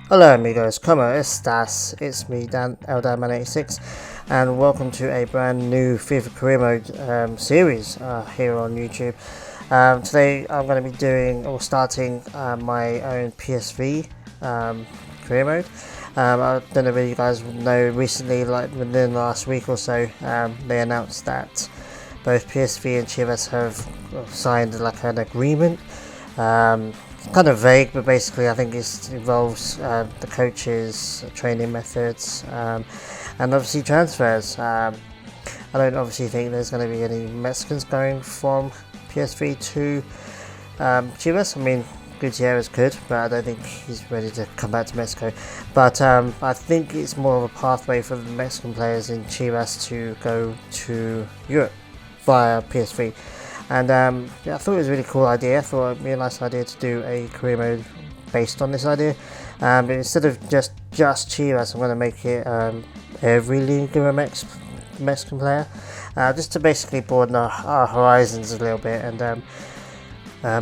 Hola amigos, como estas? It's me, Dan Eldan86, and welcome to a brand new FIFA Career Mode series here on YouTube. Today I'm going to be doing or starting my own PSV Career Mode. I don't know if you guys know, recently, like within the last week or so, they announced that both PSV and Chivas have signed like an agreement. Kind of vague, but basically I think it involves the coaches, training methods, and obviously transfers. I don't obviously think there's going to be any Mexicans going from PSV to Chivas. I mean, Gutierrez could, but I don't think he's ready to come back to Mexico. But I think it's more of a pathway for the Mexican players in Chivas to go to Europe via PSV. And yeah, I thought it was a really cool idea. I thought it would be a nice idea to do a career mode based on this idea. But instead of just Chivas, I'm going to make it every Liga MX Mexican player, just to basically broaden our horizons a little bit and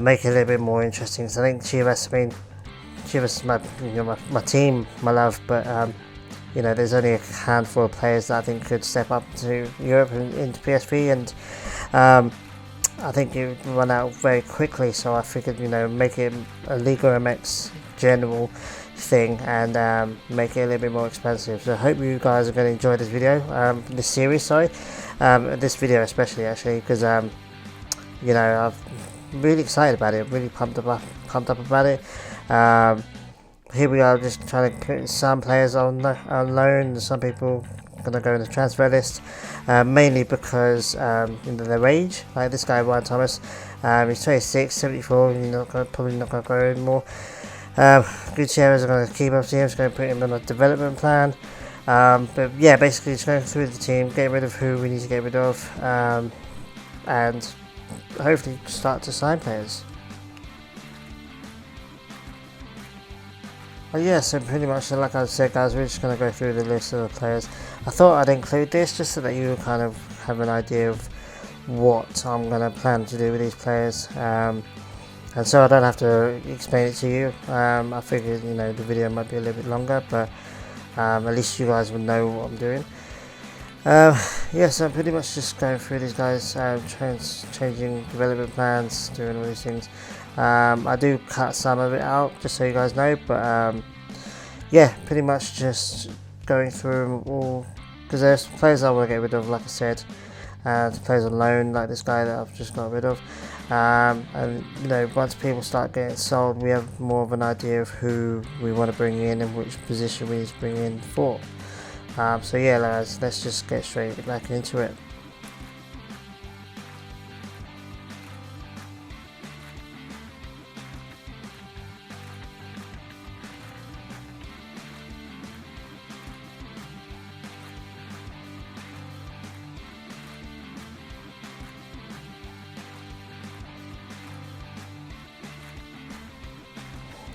make it a little bit more interesting. So I think Chivas, Chivas is my team, my love, but there's only a handful of players that I think could step up to Europe and into PSV, and I think it would run out very quickly, so I figured, make it a Liga MX general thing and make it a little bit more expensive. So I hope you guys are going to enjoy this video, this series, this video especially actually, because I'm really excited about it, really pumped up about it. Here we are, just trying to put some players on loan, and some people going to go in the transfer list, mainly because their age. Like this guy Ryan Thomas, he's 26, 74, and probably not going to grow anymore. Gutierrez are going to keep up to him, just going to put him on a development plan. But yeah, basically just going through the team, get rid of who we need to get rid of, and hopefully start to sign players. Yeah, so pretty much like I said, guys, we're just going to go through the list of the players. I thought I'd include this just so that you kind of have an idea of what I'm going to plan to do with these players, and so I don't have to explain it to you. I figured the video might be a little bit longer, but at least you guys would know what I'm doing. Yeah, so I'm pretty much just going through these guys, changing development plans, doing all these things. I do cut some of it out just so you guys know, but yeah, pretty much just going through them all, because there's players I want to get rid of, like I said, players on loan, like this guy that I've just got rid of, and once people start getting sold, we have more of an idea of who we want to bring in and which position we need to bring in for. So yeah, guys, let's just get straight back into it.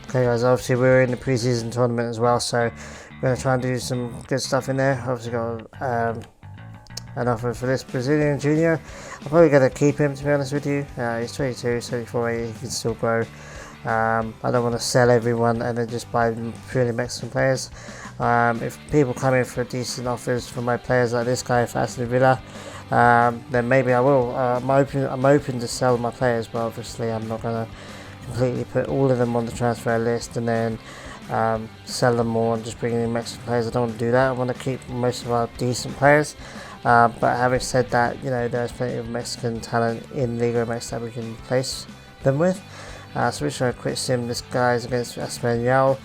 Okay guys, obviously we're in the preseason tournament as well, so we're going to try and do some good stuff in there. Obviously got an offer for this Brazilian junior. I'm probably going to keep him, to be honest with you. He's 22, 74, he can still grow. I don't want to sell everyone and then just buy purely Mexican players. If people come in for decent offers for my players like this guy for Aston Villa, then maybe I will. I'm open to sell my players, but obviously I'm not going to completely put all of them on the transfer list and then sell them all and just bring in Mexican players. I don't want to do that. I want to keep most of our decent players, but having said that, there's plenty of Mexican talent in Liga MX that we can replace them with. So we're just going to quick sim this guy's against Espanyol,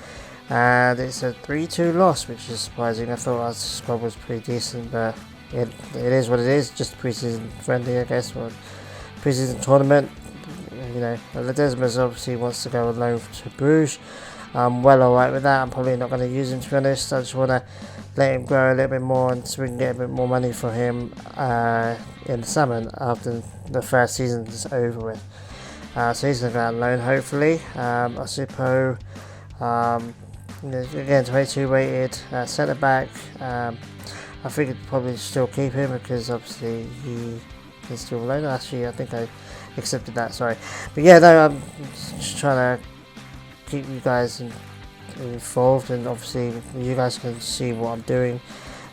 and it's a 3-2 loss, which is surprising. I thought our squad was pretty decent, but it is what it is, just pre-season friendly, I guess, or pre-season tournament. Ledesma's obviously wants to go on loan to Bruges. I'm well alright with that. I'm probably not going to use him, to be honest. I just want to let him grow a little bit more and so we can get a bit more money for him in the summer after the first season is over with. So he's going to go out on loan, hopefully. Osipo, again, 22 rated, centre back. I figured probably still keep him because obviously he is still loan. Actually, I think I accepted that, sorry. But yeah, no, I'm just trying to keep you guys involved, and obviously you guys can see what I'm doing.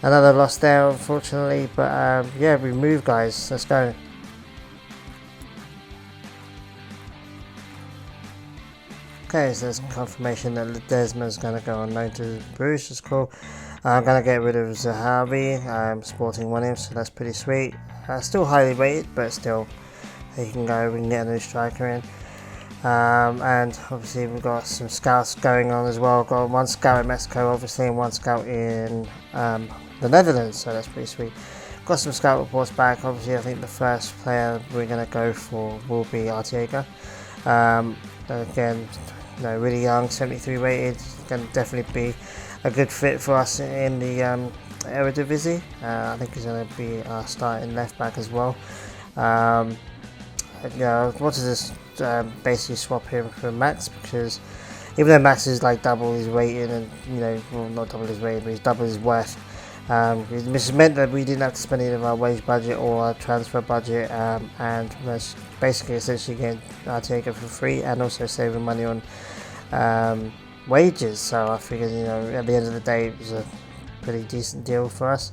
Another loss there, unfortunately, but yeah, we move, guys. Let's go. Okay, so there's confirmation that Desmond's going to go on loan to Bruce. That's cool. I'm going to get rid of Zahavi. I'm sporting one him, so that's pretty sweet. Still highly rated, but still, he can go. We can get a new striker in. And obviously we've got some scouts going on as well. Got one scout in Mexico, obviously, and one scout in the Netherlands, so that's pretty sweet. Got some scout reports back. Obviously, I think the first player we're going to go for will be Arteaga. Again, really young, 73 rated. Can definitely be a good fit for us in the Eredivisie. I think he's going to be our starting left back as well. I wanted to basically swap him for Max, because even though Max is like double his rating, and well, not double his rating, but he's double his worth. Which meant that we didn't have to spend any of our wage budget or our transfer budget, and was basically essentially getting Arteaga for free, and also saving money on wages. So I figured, at the end of the day, it was a pretty decent deal for us.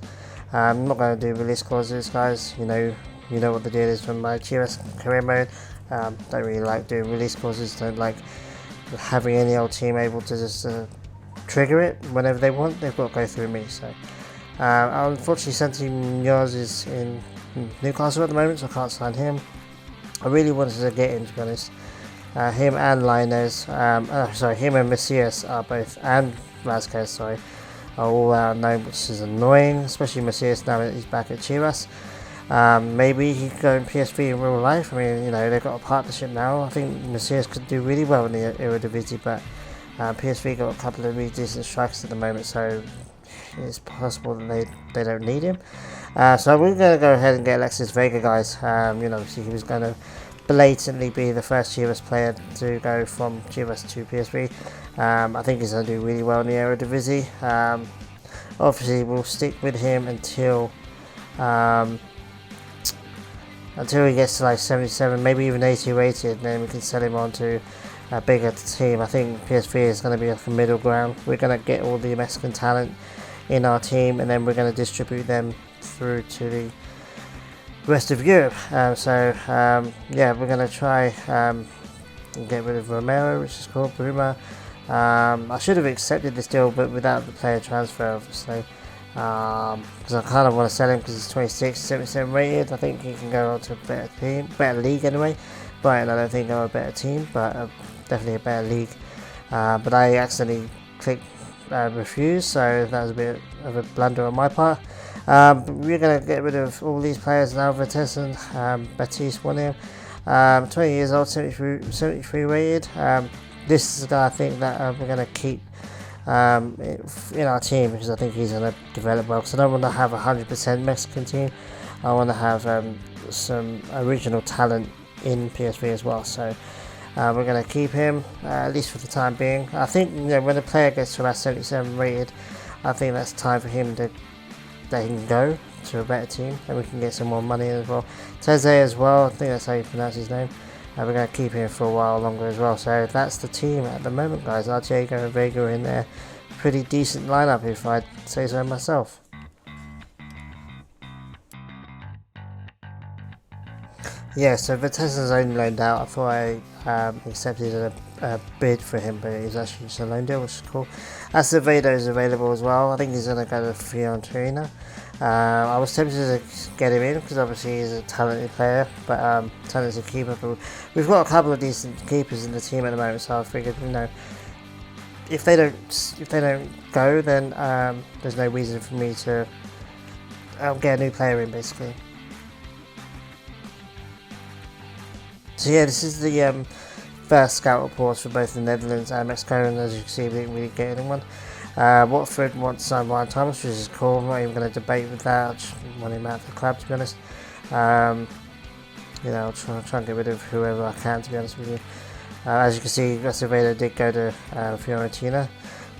I'm not going to do release clauses, guys. You know what the deal is from my Chivas career mode. Don't really like doing release clauses. Don't like having any old team able to just trigger it whenever they want. They've got to go through me. So. Unfortunately, Santi Munoz is in Newcastle at the moment, so I can't sign him. I really wanted to get him, to be honest. Him and Linez, him and Macias are both, and Vasquez, are all known, which is annoying, especially Macias now that he's back at Chivas. Maybe he could go in PSV in real life. I mean, they've got a partnership now. I think Macias could do really well in the Eredivisie, but PSV got a couple of really decent strikers at the moment, so it's possible that they don't need him. So we're going to go ahead and get Alexis Vega, guys. He was going to blatantly be the first Chivas player to go from Chivas to PSV. I think he's going to do really well in the Eredivisie. Obviously, we'll stick with him until he gets to like 77, maybe even 80 rated. Then we can sell him on to a bigger team. I think PSV is going to be like a middle ground. We're going to get all the Mexican talent in our team, and then we're going to distribute them through to the rest of Europe. Yeah, we're going to try get rid of Romero, which is called Bruma. I should have accepted this deal, but without the player transfer, obviously, because I kind of want to sell him because he's 26, 77 rated. I think he can go on to a better team, better league anyway. Brighton, I don't think are a better team, but definitely a better league. But I accidentally clicked refuse, so that was a bit of a blunder on my part. We're going to get rid of all these players now. Vertessen, Batiste won him. 20 years old, 73 rated. This is the guy I think that we're going to keep in our team, because I think he's going to develop well. Because I don't want to have a 100% Mexican team. I want to have some original talent in PSV as well. So we're going to keep him, at least for the time being. I think when a player gets to about 77 rated, I think that's time for him that he can go to a better team, and we can get some more money as well. Teze as well, I think that's how you pronounce his name. We're going to keep him for a while longer as well. So that's the team at the moment, guys. Arteaga and Vega are in there. Pretty decent lineup, if I'd say so myself. Yeah, so Vitessen's only loaned out. I thought I accepted a bid for him, but he's actually just a loan deal, which is cool. Acevedo is available as well. I think he's going to go to Fiorentina. I was tempted to get him in because obviously he's a talented player, but talented keeper. But we've got a couple of decent keepers in the team at the moment, so I figured, if they don't go, then there's no reason for me to get a new player in, basically. So yeah, this is the first scout reports for both the Netherlands and Mexico, and as you can see, we didn't really get anyone. Watford wants Ryan Thomas, which is cool. I'm not even going to debate with that. I just want him out of the club, to be honest. I'll try and get rid of whoever I can, to be honest with you. As you can see, Acevedo did go to Fiorentina.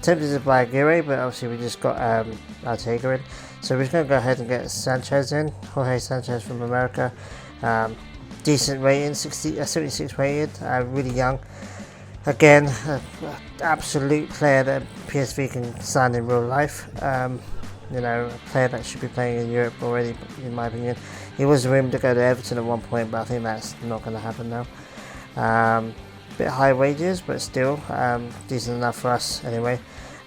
Tempted to buy Aguirre, but obviously we just got Arteaga in. So we're just going to go ahead and get Sanchez in. Jorge Sanchez from America. Decent rating, 76 rated, really young. Again, absolute player that PSV can sign in real life. You know, a player that should be playing in Europe already, in my opinion. He was rumored to go to Everton at one point, but I think that's not going to happen now. Bit high wages, but still decent enough for us anyway.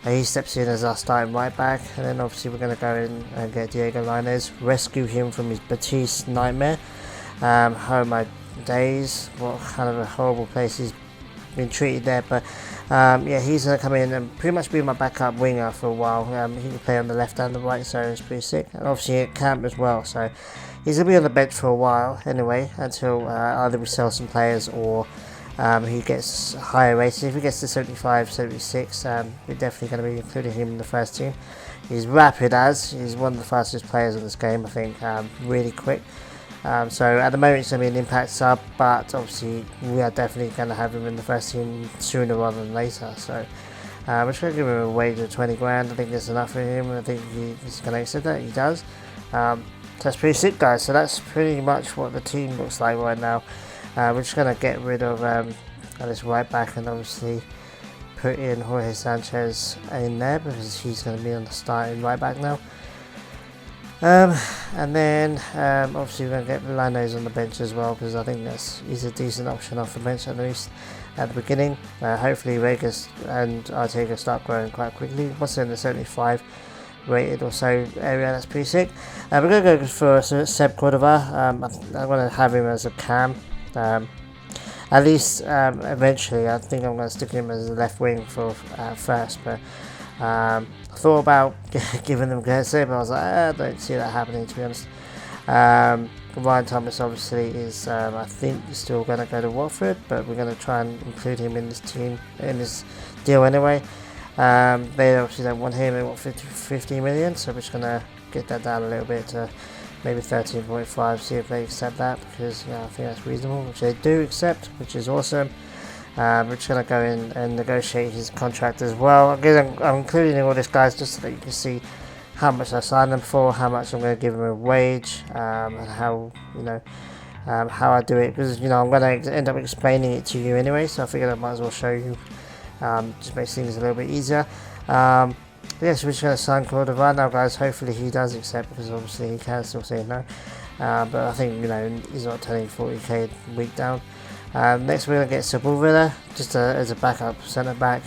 He steps in as our starting right back, and then obviously we're going to go in and get Diego Lainez, rescue him from his Batiste nightmare. Oh my days, what kind of a horrible place he's been treated there, but yeah, he's going to come in and pretty much be my backup winger for a while. He can play on the left and the right, so it's pretty sick, and obviously at camp as well, so he's going to be on the bench for a while anyway, until either we sell some players or he gets higher rated. If he gets to 75, 76, we're definitely going to be including him in the first team. He's rapid he's one of the fastest players in this game, I think, really quick. So at the moment it's going to be an impact sub, but obviously we are definitely going to have him in the first team sooner rather than later. So we're just going to give him a wage of 20 grand. I think that's enough for him. I think he's going to accept that. He does. That's pretty sick, guys. So that's pretty much what the team looks like right now. We're just going to get rid of this right back and obviously put in Jorge Sanchez in there because he's going to be on the starting right back now. And then obviously we're going to get Lainez on the bench as well, because I think he's a decent option off the bench at least at the beginning. Hopefully Vegas and Arteaga start growing quite quickly. Once they're in the 75 rated or so area, that's pretty sick. We're going to go for Seb Cordova. I'm going to have him as a cam. At least eventually. I think I'm going to stick him as a left wing for first, but I thought about giving them Gertze, but I was like, I don't see that happening, to be honest. Ryan Thomas obviously is, I think, still going to go to Watford, but we're going to try and include him in this team, in this deal anyway. They obviously don't want him at Watford for 15 million, so we're just going to get that down a little bit to maybe 13.5, see if they accept that, because I think that's reasonable, which they do accept, which is awesome. We're just going to go in and negotiate his contract as well. Again, I'm including all this, guys, just so that you can see how much I signed them for, how much I'm going to give them a wage, and how, how I do it, because, I'm going to end up explaining it to you anyway, so I figured I might as well show you. Just makes things a little bit easier. Yeah, so we're just going to sign Cordova now, guys. Hopefully he does accept, because obviously he can still say no. But I think, he's not turning 40k a week down. Next we're going to get Sepulveda, just as a backup centre back.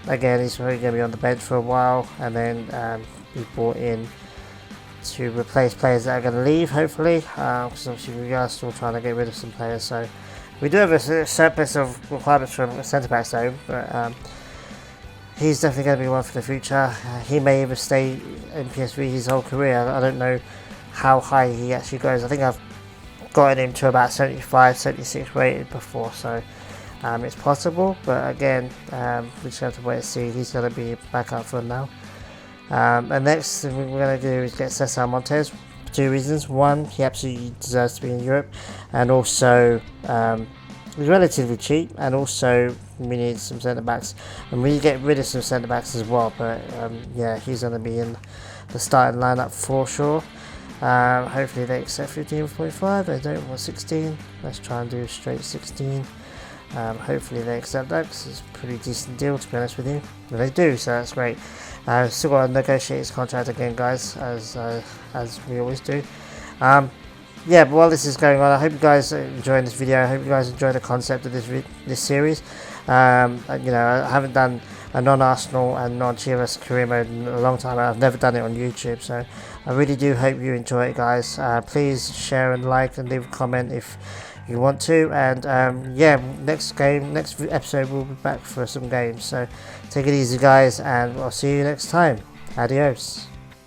Again, he's probably going to be on the bench for a while, and then be brought in to replace players that are going to leave, hopefully, because obviously we are still trying to get rid of some players, so we do have a surplus of requirements from centre backs though, but he's definitely going to be one for the future. He may even stay in PSV his whole career. I don't know how high he actually goes. I think I've gotten him to about 75, 76 rated before, so it's possible, but again, we just have to wait and see. He's going to be back up for now. And next thing we're going to do is get Cesar Montes for two reasons. One, he absolutely deserves to be in Europe, and also he's relatively cheap, and also we need some centre backs, and we get rid of some centre backs as well, but yeah, he's going to be in the starting lineup for sure. Hopefully they accept 15.5, they don't want 16, let's try and do a straight 16. Hopefully they accept that, because it's a pretty decent deal, to be honest with you. But they do, so that's great. Still got to negotiate his contract again, guys, as we always do. Yeah, but while this is going on, I hope you guys are enjoying this video. I hope you guys enjoy the concept of this series. I haven't done a non-Arsenal and non-Chivas career mode in a long time. I've never done it on YouTube, so I really do hope you enjoy it, guys. Please share and like and leave a comment if you want to, and yeah, next episode we'll be back for some games, so take it easy, guys, and I'll see you next time. Adios.